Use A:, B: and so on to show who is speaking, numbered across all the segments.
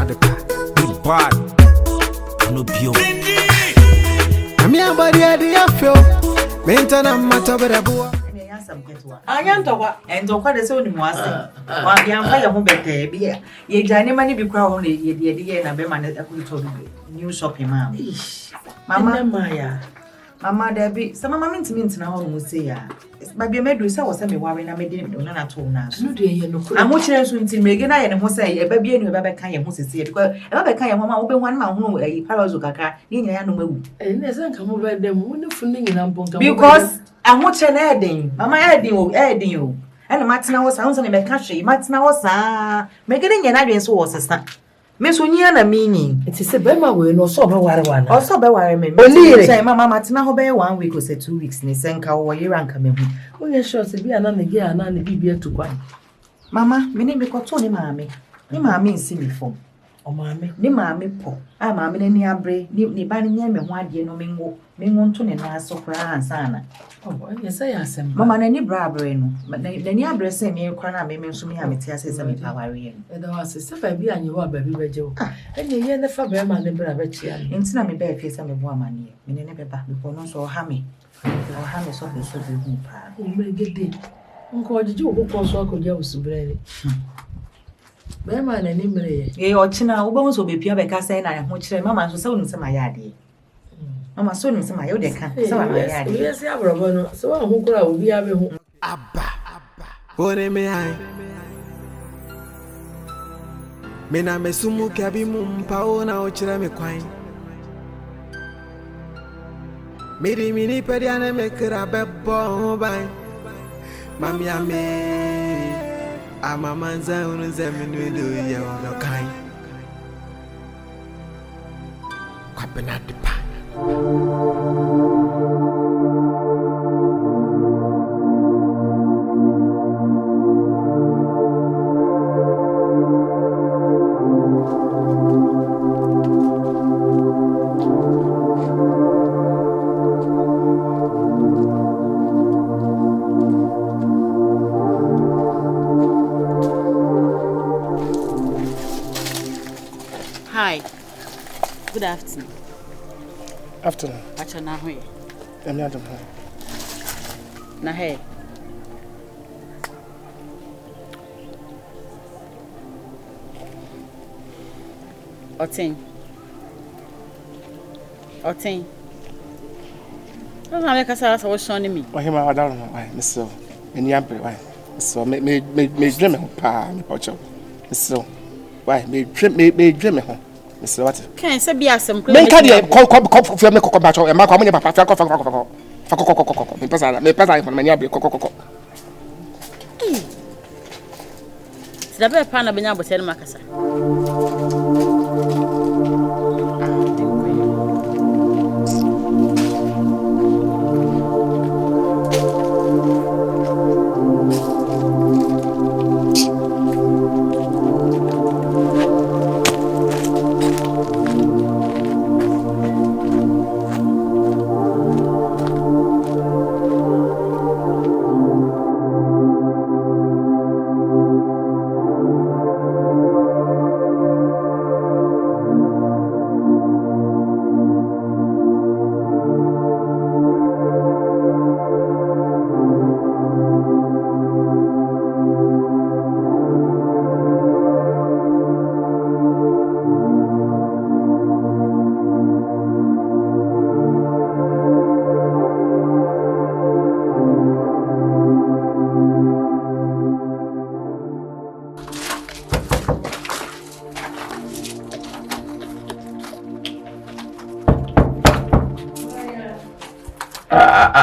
A: the big bad. No bio. I'm your body at the afro. Maintain a matter with a boy.
B: I can't talk and talk what is only was. While young fire won't better be ye Johnny money be crowned ye dear and a beman at a new shopping, ma'am. Mamma Maya. Mamma, there be some moments means now will say, but be made with so semi worrying. I made him do not at all now. No, dear, no, I'm watching us until Megan and who say a baby and you ever can who say, because ever can mamma open 1 month no a parazoka in your animal. And there's a come over them wonderful thing in Ampon because I'm watching adding, Mamma adding you. And Martina was sounds in the country, Martina was making an audience was a snack. Miss Uniana meaning. It is a Bema will no so one. Also, by me. Only say, Mamma Martina obey 1 week or say 2 weeks, and send cow year and coming. Oh, yes, sure, to be another year and none be to one. Mamma, me name because Tony Mammy. Ni mammy see me for. Oh, mammy, ni mammy po. I mammy any abre, ni banning me 1 year no mingo, mingo to and so for Ansana. Oh, yes, I ask him. Mamma, any brabrain, but the near breast say me, Crana, me, so me, I'm a tears and Pavarian. And I was a step I be and you are baby Joe. And you hear the Faberman and Bravetia. In some bed face and a woman, me never back before no so hammy. Or hammy so the so good part. You may get it. Uncle, did you go so could you was brave? Bearman and Imre. Ye or China, bones will be pure because I am much mamma so soon some my yardie. Mamma soon some my odeca, so my yardie. Yes, I have so who could be having Abba.
A: What am I? Mena mesumu kabi mumpaona ochira mekwai. Miri mini pediane mekira bebo bai. Mami ame. Ama manza unuzeminu do ya no kai. Kwapena dipa.
C: Hi. Good afternoon.
D: Afternoon.
C: Acha na hoye.
D: I'm Adam.
C: Na hey. Otin. What's my kasa sa wo shoni mi?
D: Why hima Adam why Mr. Eni ampe why. So me dream me pa me pocho. Mr. Why me dream me ho. Mr. What?
C: Can say be asem
D: kra. Me ka dey ko fi me kokko ba cho e ma kwa mo ne papa fa me pesa for me nya be kokko.
C: Sida be pa na benya bote na makasa.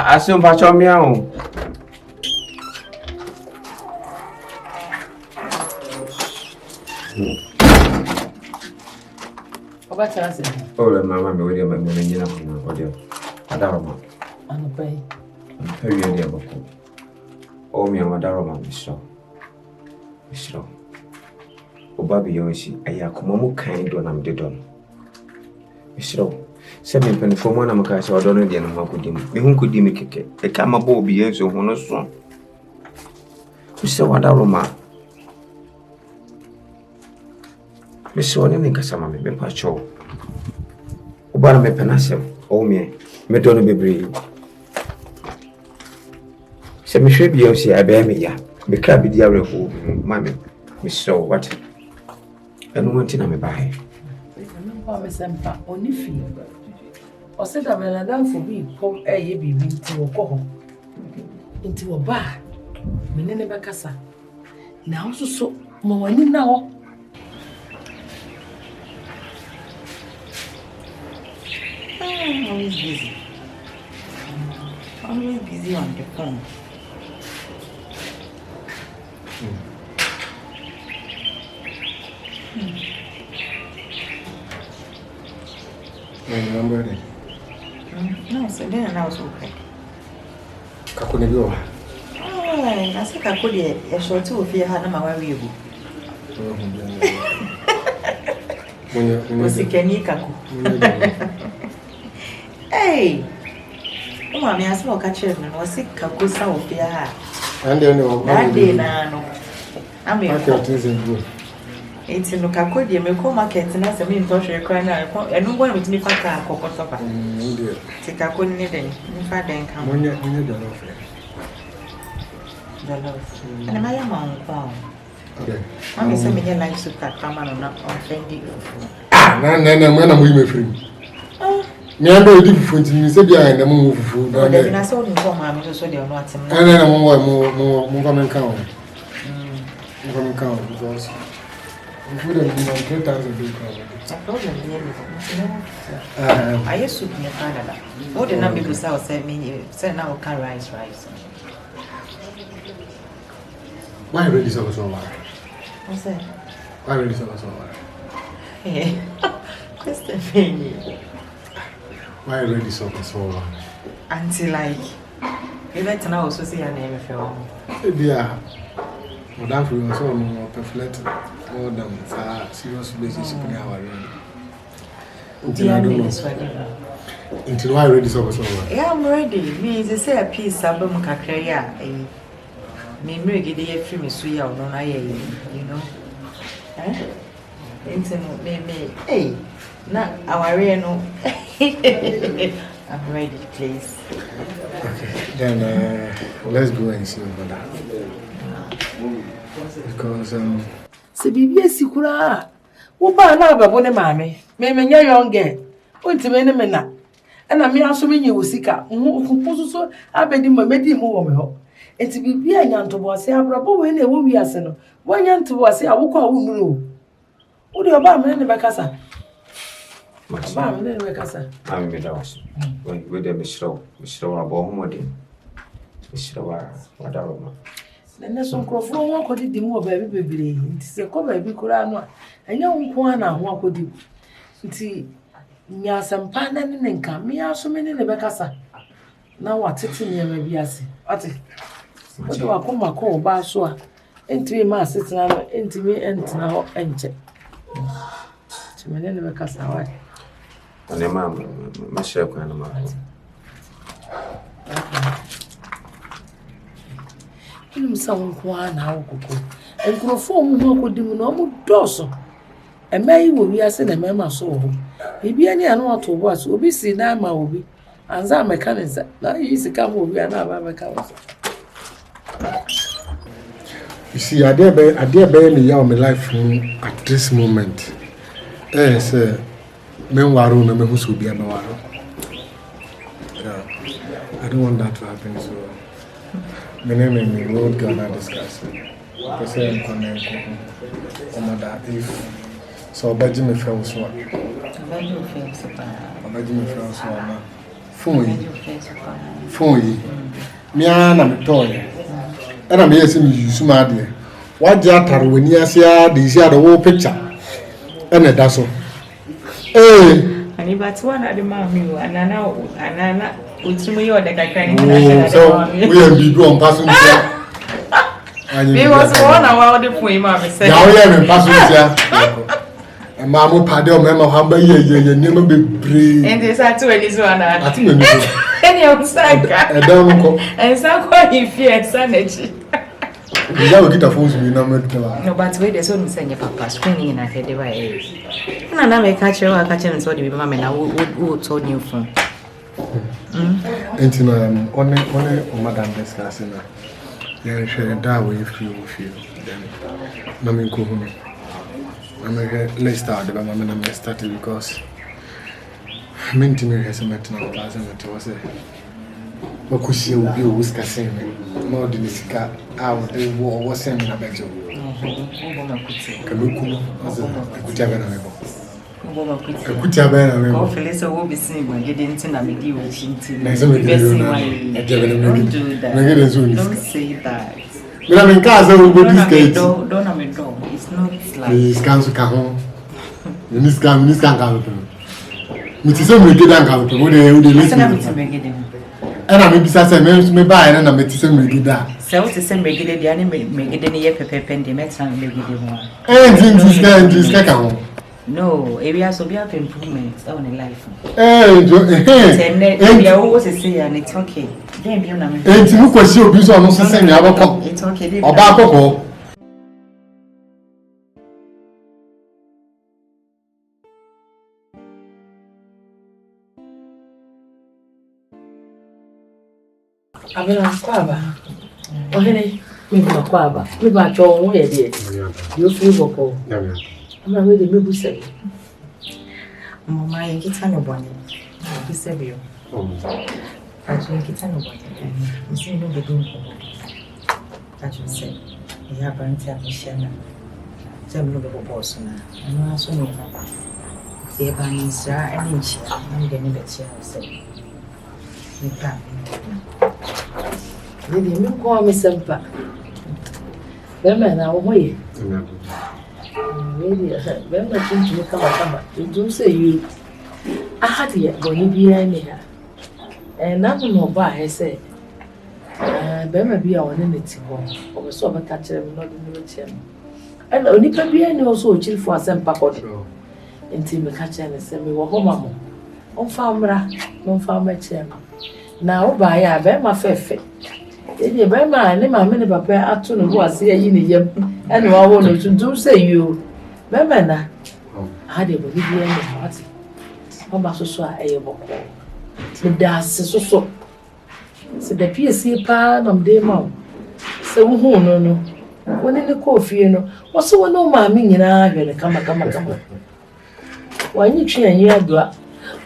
E: Assume pacho miao.
B: Oba chance.
E: Oh, mama me we dey me nyina ko na audio. Adaroma.
B: Ano pai.
E: Very dey bako. Oh me adaroma misho. Oba bi yoshi aya kuma mu kan do na mde don. Misho. Se me pen fo mo na maka se odo no de no makodim. Me hu kodim keke. E ka mabo obi enso hu no so. Misho adaroma. Miss One in Cassama, me pacho. Obana me penasem, oh me don't be brave. Say me should be on see I bear me ya. Me can't be the Awu, mammy. Miss so what? And one thing I'm by.
F: Miss Empa, only feel. Or said I'm an for me, come a baby into a go into a bar. Menene Casa. Now so more now.
B: Always busy. Always busy on the phone.
A: I'm ready.
B: No, so then I was okay.
A: Kakunibio.
B: Oh, I said I could a short two if you had my way. Was it Kenny Kaku? Hey! Oh, I mean, I saw a catcher and was sick Kaku South here.
A: And then,
B: that day, no. I mean, it's in Lukaku, you may call market and as a mean to your crying and no one with me for a cocoa. Take a good knitting, if I then come when you're and my mom.
A: Okay.
B: I'm sending me like to cut come on offending you.
A: None, when I'm with free. Me and the different in Sabia and the move food.
B: I saw him for mammy, so they're not. And
A: then I'm more common count. Common count because we wouldn't be on 3,000 people.
B: I used to be a Canada. What the number was out send me, send now can rice.
A: Why ready so much?
B: What's that?
A: Why ready so much?
B: Hey, Question Fanny.
A: Why ready so much?
B: Until like, you let to know, so see your name if you want.
A: Yeah. Madame, we also more perfect more than a serious relationship in our room. Until why ready so much?
B: Yeah, I'm ready. Me, they say a piece of them can me make it a free me sweet out on you know. Eh? Internet me. Hey, not our no. I'm ready, please.
A: Okay, then let's go and see over that. Because
F: Se bibi sikura. Wo ba na ababo ne maame. Me menya young girl. O ntime ne me na. Na me aso me nyi wosika. Nkukuso so abedi mo medi mo wo me ho. Enti bibi anya ntobo ase abrabo we na ewo wi ase no. Wanya ntobo ase awokọ awu nuru. Wo de oba me ne be kasa. Ba me ne be kasa.
E: I'm me dawas. We de Mishro abo homodin. Mishro wa daroma.
F: Na so nkrofo won akodi di mu oba bi bebere. Nti se ko ba bi kura no a. Anya nko ana ho akodi. Nti nya sampa na ne nka me aso me ne be kasa. Na watete ne ma bi ase. Ate. Odo akoma ko ba so a. Enti ma asetena no enti me entina ho enche. Ti me ne be kasa wa.
E: Ane ma share kwa na ma.
F: Kini msa nko ana okoko. Enkrofo mu ho akodi mu no mu doso. Emai wo wi ase na mema so ho. Bibia ni anu ato bo ase obi si na ma obi. Anza mechanics na yi sika mo obi ana ba mechanics.
A: you see, I dare be me ya my life at this moment. Say men waro na me husu bia na waro. I don't want that to happen, so my name and me will gonna discuss it. Because I'm connect if so baji me feel so. Baji me feel so na. Phone yi. Me ana me toy. Ana me yesi me use ma de. Waje ataro wani ase a de isi a wo picture. Ene da so.
B: Ani but one at the mommy anana utrimu yo de kakra ni
A: na. So we am bibi on pass me.
B: Because one hour the point ma say.
A: Ya we am pass me. Mamu pade o mema hamba ye nima bebre.
B: Ende sa to elizo ana.
A: Ati me mi.
B: Eni o saka.
A: Edam ko.
B: Ensa ko ifie ensa nechi.
A: Ya we kita phones we na medwa.
B: No, but wait, there's only saying papa screening in a head away. And I make catch your catching so the mamma now would told you from.
A: Enti na one o madam discuss na. Ya share that way feel then. Na me ko hu. Let's start the mama na start because mentally has a matter of class and it was a Okushi will be whiskasing. More than the cigar out the war was sent in a bedroom. Kabuku was a Kutabanabo. Kutabanabo.
B: Felisa will be seen when you didn't tell me you were cheating.
A: Don't
B: say that.
A: But I'm in Casa will be this case.
B: Don't have a dog. It's not like
A: this council come. This can't come. Which is only good and come to what they listen to make it. And I maybe say me buy and I met some regular.
B: So to send regular the anime make it any pepe pen the next time make it one.
A: And things is second.
B: No, areas will be have improvements on the life.
A: Eh,
B: always say and it's okay. Then you know.
A: And you question you so no say me abako.
B: It's okay.
A: Obako.
F: Abena kwaba. Ohene, me kwaba. Me ba cho wo ye de. You feel boko. Ama we de me bu say.
B: Mama, you get an obone. You say you. But you get an obone. You see no be doing. That you say. You have been to share. Some no be boss na. No aso no. Say ba ni sra any share. I'm going to share say. You can.
F: Really, me call me sempa. Bema na wo ye. Really, bema tintu kama. You do say you ahadi go ni bia ni ha. Na no ba he say. Bema bia woni neti ho. O so ba ka kire me no do no tie me. And onipa bia ni o so o chiri fo asempa kodo. Enti me ka kire ne say me wo ho mamo. On fa mra, no fa ma kire me. Na wo ba ya bema fefe. Eni bema ne ma me ne papa ato no bo ase yi ne yam. Ene wa wo no tuntum say you. Bema na. Ade bo bia ni ati. O ba so a eye boko. Me da se so. Se da PSC pa na mde ma. Se wo hu no. Woni ne ko fie no. Wo se wo no ma me nyina hwe ne kama. Wanyi twa anyi adua.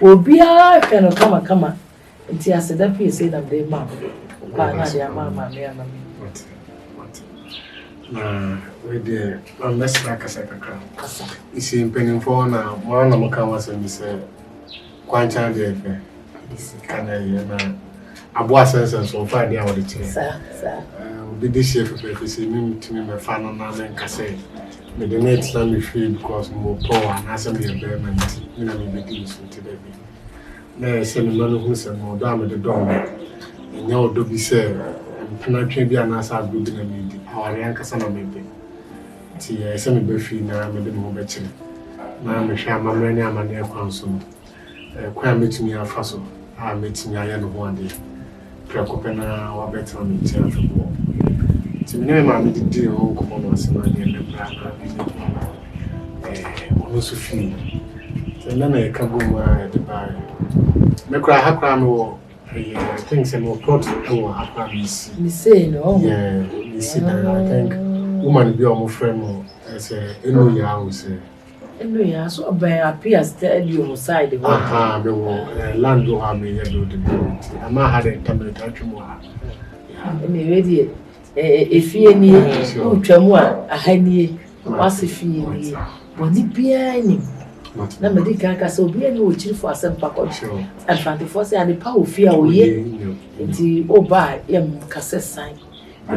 F: Obi a hwe no kama. Nti ase da PSC na mde ma. Ba na dia mama me ana me.
A: What? Na we dey message akasa kakra. Isi mpenin for na mo na mo kan wase mi se kwancha dey fe. Isi kana ye na abo sense so fa dey awon dey.
F: Sa.
A: Obi dey share fe se mi timi me fa no na me nkase. Me dey net na me feel because mo power na se me be man. Me na me be dey so today. Na se me no hu se mo do am dey do. Nya Odo Bi say mpena twa bi anasa agodu na medi aware ankasa na mebe ti se me be fi na me de mo be kire na me hwa amamre ne amane kwan so kwa metumi afa so a metumi aye no ho ade prekope na wa betra me ti afa bo ti me ma me di ho ko mo asema ne le bra na bi ono so fi ti na na ka bo ma de ba me kra ha kra no I think some more plot happens.
F: Me say no.
A: Yeah, you see that I think woman be our friend more as a ya say.
F: Eno ya so by appears tell you side the one.
A: Aha, me wo land do ha me ya do the building. Ama had a tamale atwemo ha.
F: Me ready efie ni utwamu a ahanie wase fie ni. Boni bia ni. Na medical ka so obi ani wo chiri for asempa ko advantage for say ani pa ofie a oye nti oba yam kase san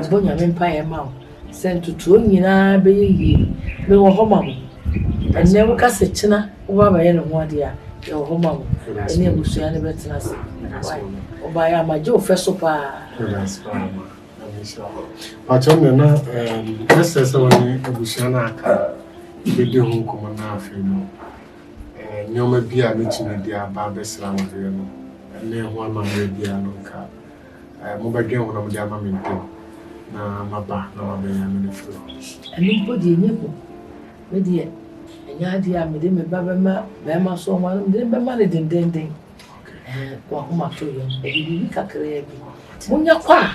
F: bonya me mpa ya ma sent to nyina be yi me wo ho mam enne wo kase china wo ba ye no ho ade a ye wo ho mam enne abusua ne betena se oba ya ma je ofeso pa
A: Pacho na ese se woni abusua na aka be de hu ko na afi no nyoma bia metumi dia ba besra no de no ne ho ama me bia no ka mo ba dwen ho na mo dia ma me ntem na maba na wabɛnya me frɛ.
F: Ɛno mpo deɛ nyɛ po. Me deɛ ɛnyɛ adeɛ a mede me ba bɛma so ɔma no mede bɛma no dendenden. Wakoma to yɛn ɛbibi kakraa bi. Munya kwa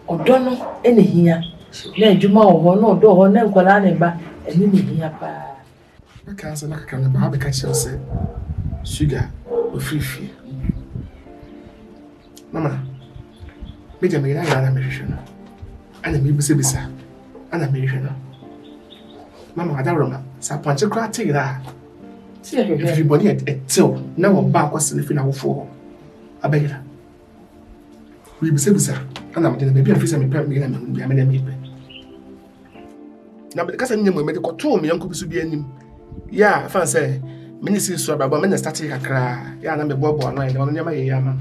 F: ɔdɔ no ɛna hia. Na adwuma wɔ hɔ na ɔdɔ hɔ na nkwadaa ne ba ɛne ne hia paa.
D: Aka sɛ na kakra ne ba bɛka kyerɛ sɛ sugar ofirifie. Mama, meja me na yana me hwehwe no. Ana me bisa ana me hwehwe no. Mama ada roma sa panche kra tigራ.
F: Ti hwehwe.
D: Everybody etel na wo ba kwase ne fi na wo fo. Abayira. We bisa ana me de na bia fi me pɛ me na me bia me na me pɛ. Na be kasa nyɛ mo me de kɔto me yanko biso bi anim. Ya fa sɛ me ne si so ababa me na start kakra. Ya na me bobo ano ya no nyama ye ya ma.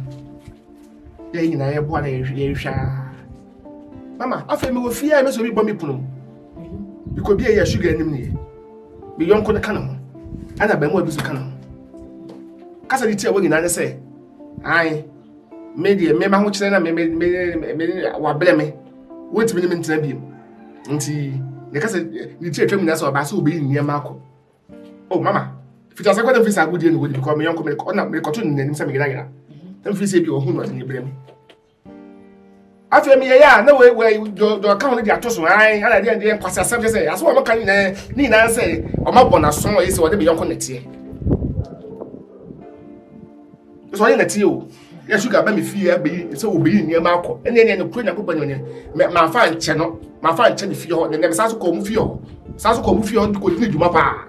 D: Ya nyina ye boa na ye hwa. Mama, afa me wo fia me so bi bɔ me punu. Biko bi ye sugar anim ne. Me yonko ne kana ho. Ana ba mu abi so kana ho. Kasa di tia wo nyina ne sɛ, ai me de me ma ho kyerɛ na me wa bele me. Wonti me ntena bi. Nti ne kasa ni tia twam na sɛ oba sɛ obi ni ma akɔ. Oh mama, fita sɛ kwada fisa agudie no wo because me yonko me ona me kɔto ne nanim sɛ me gira. Tam fisa bi ohun no ne brɛ me. After me ya na we do account dey atoso ai ala dey kwasa asem say aso o maka ni na say o ma bona so o yesi o dey be yonko netie so o netie o ya sugar ba me fie be say obi ni ma akọ ene ne kuro nya ko banyo ne ma fa nche no ma fa nche ne fie ho ne sa so ko mu fie ho sa so ko mu fie ho ko ni djuma pa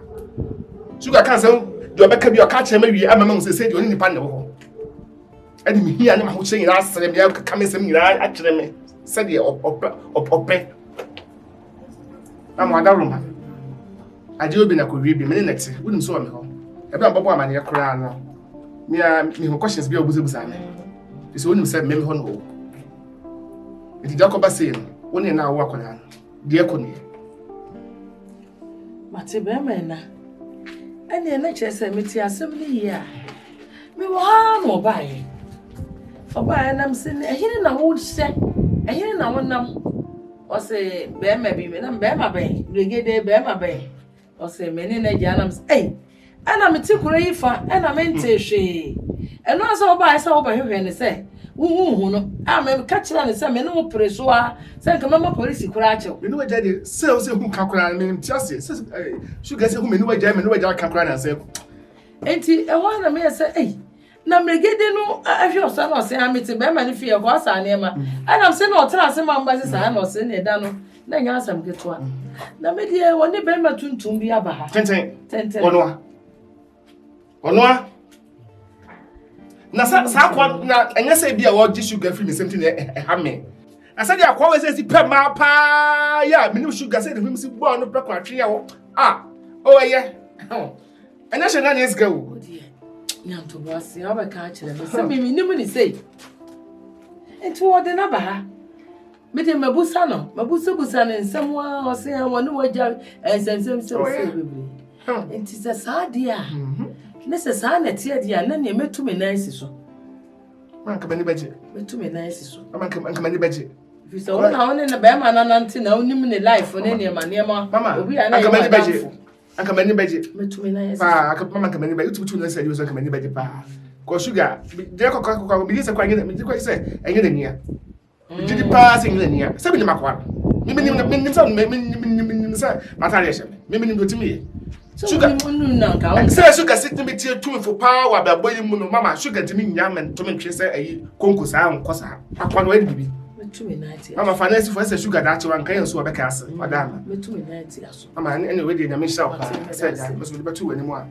D: sugar kan say do be ka bi o ka che ma wi ama ma say dey oni ni pa ne ho adi mi hia ne ma ho che nyina asere me ya ka me sem nyina a kire me se de opɛ am wada roma ade obi na ko wi bi me ne nete wonim so wa me ho e be ambabo amane ye kora no me ho questions bi obuzebuza me so wonim se me ho no enti da ko ba se no woni na wo akora no de ko ne
F: Mate be me na ene na kyerɛ sɛ meti asɛm ne yi a me wo ha no bae Oba nam se ehine na wo hye ehine na wo nam o se be ma bi me na be ma ben regede be ma ben o se me ne na gya nam se ana me ti kuro yi fa ana me nte hwe eno asa oba asa oba hwehwe ne se hu no a me ka kira ne se me ne wo preso a se nka mama police kuro a chew
D: me no wagya de se hu ka kora me ti ase sugar se hu me no wagya ka kora na se
F: enti e wa na me se na megede no ahwe osa na ose amete be ma ne fie ko asa ne ma ana se na otra ase ma mba se sa na ose ne da no na nya asam keto a na me die woni be ma tuntum bi aba ha
D: tenten onoa na sa kwa na enya se bi a wo gi sugar free me something ha me asa dia kwa we se si pe ma pa ya me ni sugar se de film si bo no pre kwa twe ya wo ye enya she na nes go
F: Nyanto bosi abaka akire me se me nim ni sei enti wo de na ba ha me de mabusa no mabusa ne nsem wa o se ha woni wagya ensensem se bebre enti se sa dia ne se sa na tie dia na ne metumi na isi so
D: man ka bani baje
F: metumi na isi so
D: man ka bani baje
F: fisa wona woni na ba ma na nanti na onim ne life ne ne ma obi ana
D: ka bani baje Anka mani baje.
F: Metumi na yesi.
D: Pa, mama anka mani baje. Utu na say you so anka mani baje pa. Ko sugar, de ko bi se kwa ngene, mi ko say enye na nia. Didi pa se ngene nia. Se bi ni makwa. Mi say matare ye. Mi do timi. Sugar
F: munnu na nka.
D: Say sugar sit me tie tu for power ba boy mu no mama sugar timi nya men to me twe say ayi konko sa anko sa. Akwa no bibi. Mama finance for say sugar that one kan so obeka ase madam
F: metumi na ti aso
D: mama anyway dey na me shout say that must be better wani mu a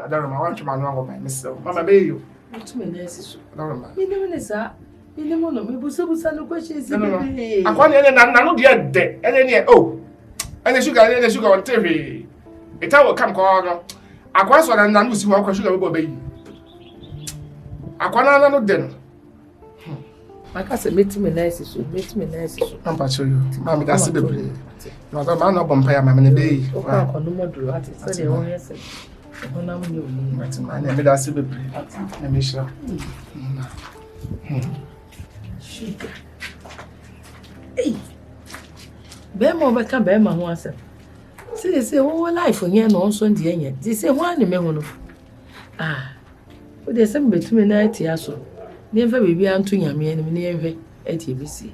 D: adaroma want to manu go by myself mama be you
F: metumi na esi so
D: adaroma
F: minimum ne sa minimum no me busa no questions be
D: akwa ne na no dey de ene ne ene sugar on TV eta wo kam ko no akwa so na no si ho akwa sugar be yi akwa na no de no
F: Maka se metumi na esi so
D: Amba cho you mama da se bebre no ga ma no bompa ya mama ne be
F: o ka ko no moduro ati se de won yese ona mu ni oni
D: mati ma ne me da se bebre na me sha
F: sugar Hey, Bema bɛka bɛma ho asɛm. Say wo life nyɛ no nso ndie nyɛ. Di say ho ani me ho no. Wo de sɛ mbetumi na atia so. Ne mfa biribi anto nyame anim ne yɛhwɛ atie bisi.